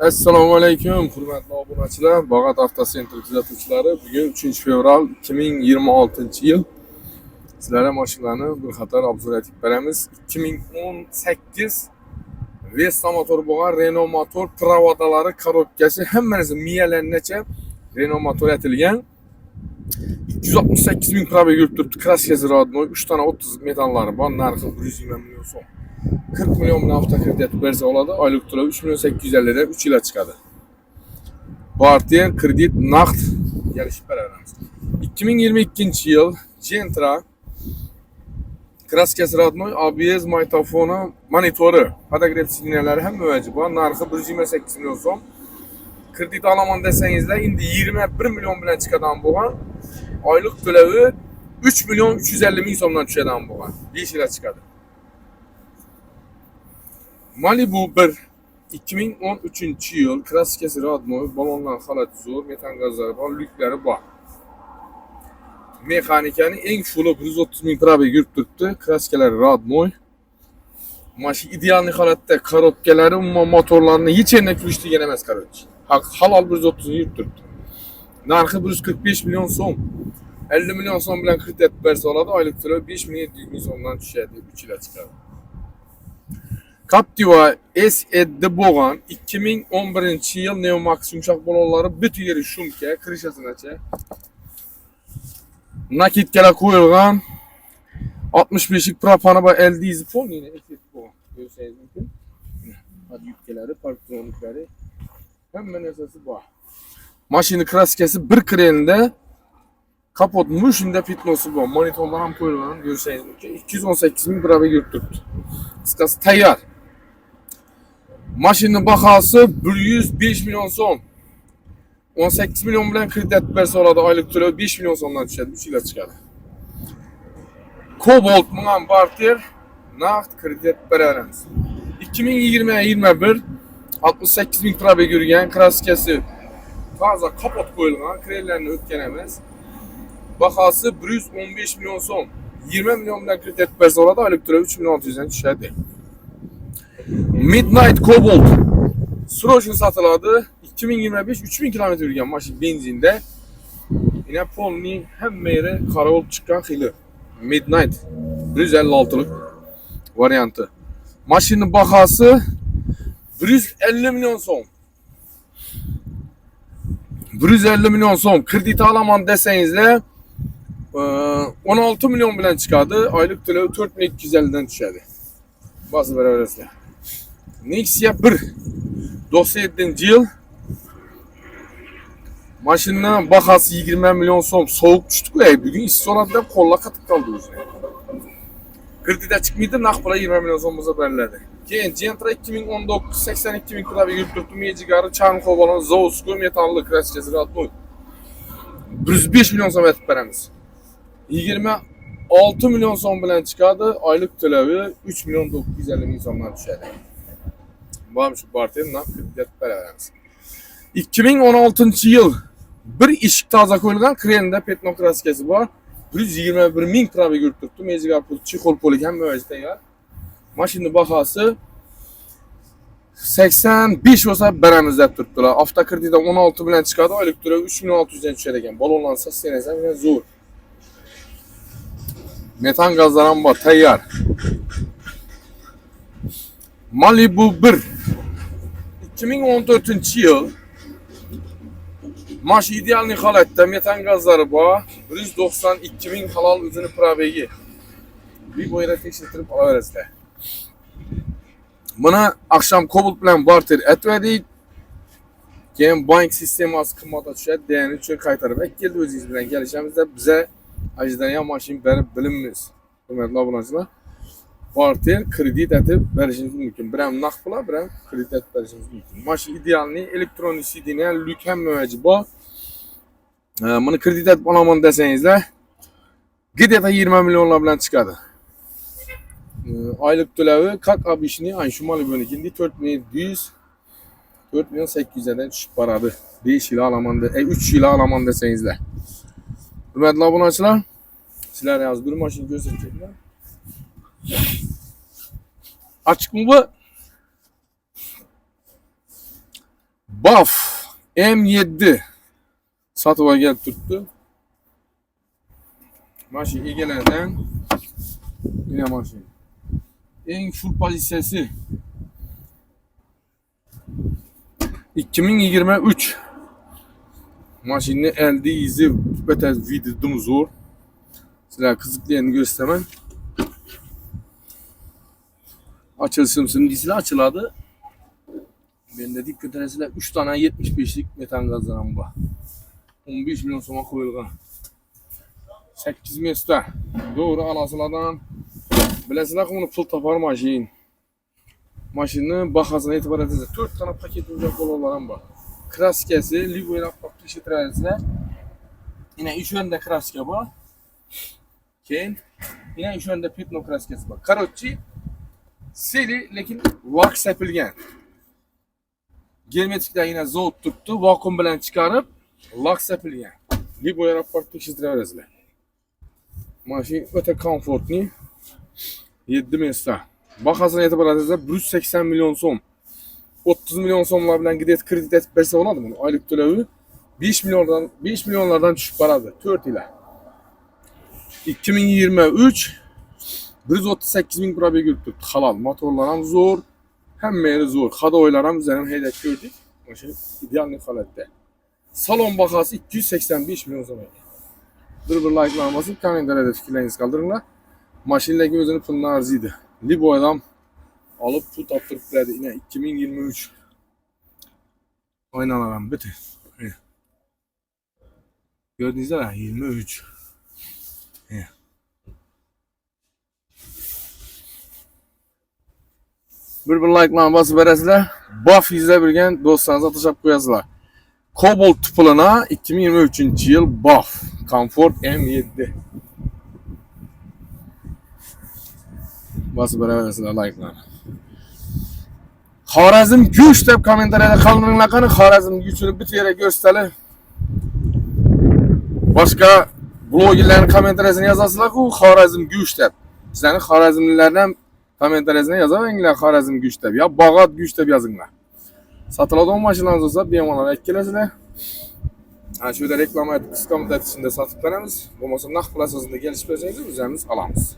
Assalomu alaykum, hurmatli obunachilar, Bag'at Avtosentr kuzatuvchilari. Bugun 3 fevral 2026-yil. Sizlarga mashinalarni bir qator obzor etib beramiz. 2018 Vesta motor bo'lgan Renault motor provodalari, korobkasi hammasi miyalargacha Renault motor etilgan. 268 ming probeg yurib turibdi. Kraskasi rodnoy, 3 tane 30 metallari bor. Narxi 120 million so'm. 40 milyon bilan avtokredit bersa oladi. Oylik to'lov 3 million 850 dan 3 yilga chiqadi. Barter kredit naqd kelishib beramiz. 2022-yil Gentra kraskasi rodnoy, ABS magnitofoni, monitori, podogrev signallari ham mavjud bor. Narxi 128 million so'm. Kredit olaman desangizlar, endi 21 million bilan chiqadigan bo'lgan. Oylik to'lovi 3 million 350 ming so'mdan tushadigan bo'lgan. 5 yilga chiqadi. Malibu 1 2013-yil kraskasi rodnoy, balonlar holati zo'r, metan gazlari bor, lyuklari bor. Mexanikaning eng full 130 ming probeg yurib turibdi. Kraskalari rodnoy. Mashina ideal holatda, korobkalari, umuman motorlarni hech yerdan kulishtirgan emas, qarochi. Halol 130 ming yurib turibdi. Narxi 145 million so'm. 50 million so'm bilan kredit bersa oladi. Oylik to'lov 5 million 700 ming so'mdan tushadi, 3 yilga chiqadi. Captiva S7 bo'lgan 2011-yil Neomax yumshoq balonlari bütün yeri shumka, krishasinacha. Nakitkalar qo'yilgan. 65lik propani va LDZ polnini effekt bo'lgan. Ko'rsangiz mumkin. Hadi yukkalari, parktroniklari hamma narsasi bor. Mashina kraskasi bir krenda, kapot mushunda fitnosi bor. Monitorlar ham qo'yilgan, ko'rsangiz mumkin. 218 ming probeg yurib turibdi. Qisqasi tayyor. Mashina bahası 105 milyon so'm. 18 milyon bilan kredit bersa oladi. Oylik to'lov 5 milyon so'mdan tushadi, 3 yilga chiqadi. Cobalt bilan barter naqd kredit beramiz. 2020-21 68 ming probeg yurgan, kraskasi toza kapot qo'yilgan, krenlarni o'tgan emas. Bahası 115 milyon so'm. 20 milyon bilan kredit bersa oladi. Oylik to'lov 3 milyon 600 dan tushadi. Midnight Cobalt srochni satiladi. 2025 3000 kilometr yurgan mashina benzinde. Yine polning hamma yeri qora bo'lib chiqqan xili. Midnight 156lik varianti. Mashina bahası 150 milyon so'm. 150 milyon so'm. Kredit olaman desangizlar 16 milyon bilan chiqadi. Oylik to'lov 4250 dan tushadi. Bosib beraverasizlar. Nexia 1 97-yil mashina bahası 20 milyon so'm. Sovuq tushdi-ku, bugun issiq so'radi deb qo'llar qatib qoldi o'zi. Kreditga chiqmaydi, naqd pul 20 milyon so'm bo'lsa beriladi. Keyin Gentra 2019 82 ming probeg yurib turibdi. Mejigari Charmxo balon Zovsko metalli kraskasi rodnoy. 105 milyon so'm aytib beramiz. 26 milyon so'm bilan chiqadi. Oylik to'lovi 3 milyon 950 ming so'mdan tushadi. Bu şu barterin naqd kredit beramiz. 2016-yil bir eshik toza qo'yilgan, krenda petno kraskasi bor. 121 ming probeg yurib turibdi. Mejigar pul, chexol polik ham mavjud tayyor. Mashina bahası 85 bo'lsa beramiz deb turibdilar. Avtokreditda 16 bilan chiqadi, oylik to'lov 3 million 600 dan tushar ekan. Balonlarni satsangiz ham zo'r. Metan gazlar ham bor, tayyor. Malibu 1 2014-yil mashina ideal holatda, metan gazlari bor. 192 ming halol o'zini probegi. Bir bo'yra tekshirtirib olaverasizlar. Buni akşam Cobalt bilan barter etdik. Keyin bank sistemasi qimmatga tushadi, degani uchun qaytarib keldi. O'zingiz bilan kelishamizda biza ajdariya mashina berib bilinmiz. Hurmatli obunachilar, barter kredit etib berishingiz mumkin. Bir ham naqd pul, bir ham kredit etib berishingiz mumkin. Mashina idealni elektronik sidini lyuk ham mavjud bor. Buni kredit etib olaman desangizlar, где-то 20 milyonlar bilan chiqadi. Oylik to'lovi как обычный ana shu Malibu'nikinde 4700 4800 dan tushib boradi. 5 yil olaman 3 yil olaman desangizlar. Hurmatli obunachilar, sizlarga hozir bir mashina ko'rsatdim. Açık mı bu? BAF M7 satıba gelip turibdi. Mashina egalaridan yine mashina. Eng full pozitsiyasi 2023. Mashina elde izi betez videoda zo'r. Sizlar qiziqlarni göstermen. Açılsın deysizlar, açıladi. Bende dip ko'tarasizlar 3 tane 75'lik metan gazdan bu. 15 milyon so'mga qo'yilgan. 8 mesda. Doğru alasılardan. Bilasizlar ki bunu pul tapar mashina. Mashina bahasına etibar etsizlar. 4 tane paket olacak bolalaram var. Kraskasi, liboyla paklaştırasizlar. Yine 3 yönde kraska var. Keyin yine 3 yönde pitno kraskasi var. Короче, seri lekin vak sepilgan. Germetiklar yine zot turibdi, vakuum bilan chiqarib, lak sepilgan. Liboyla paklaştırasizlar. Mashina o'ta komfortli. 7 mesda. Bahasına etibar etsizlar 180 milyon so'm. 30 milyon so'mlar bilan kredit etib bersa bo'ladimi? Oylik to'lovi 5 milyonlardan tushib boradi 4 yil. 2023 138 ming probeg yurib turibdi. Halol. Motorlar ham zo'r, hamma yeri zo'r. Hadoylar ham biz ham haydab ko'rdik. Mashina ideal holatda. Salon bahası 285 milyon so'm. Bir like bosib, kommentariyada fikrlaringizni qoldiringlar. Mashinalarga o'zini pulini arziydi. Libo adam alıp pul taptırıp verdi. Yine 2023 aynalarım bitti. Gördünüz mü? 23. Bir like basıp verəsizlər. BAF izle bilgen dostlarınıza tışap koyasızlar. Cobalt puluna 2023 yıl BAF Comfort M7. Basıp verəsizlər like'lar. Xorazm güç deb kommentariyada qoldiringlar qani. Xorazm güchini bitta yere ko'rsatali. Boshqa blogerlarning kommentariyasini yozasizlar-ku Xorazm güç deb. Sizlarning Xorazmlilardan kommentariyasini yozaveringlar Xorazm güç deb. Ya Bag'ot güç deb yozinglar. Sotiladigan mashinalarimiz bo'lsa, bemalol aytib kelasizlar. Ana shu yerda reklama qisqa muddat ichida sotib beramiz. Bo'lmasa naqd pul asosida kelishib bersangiz, o'zimiz olamiz.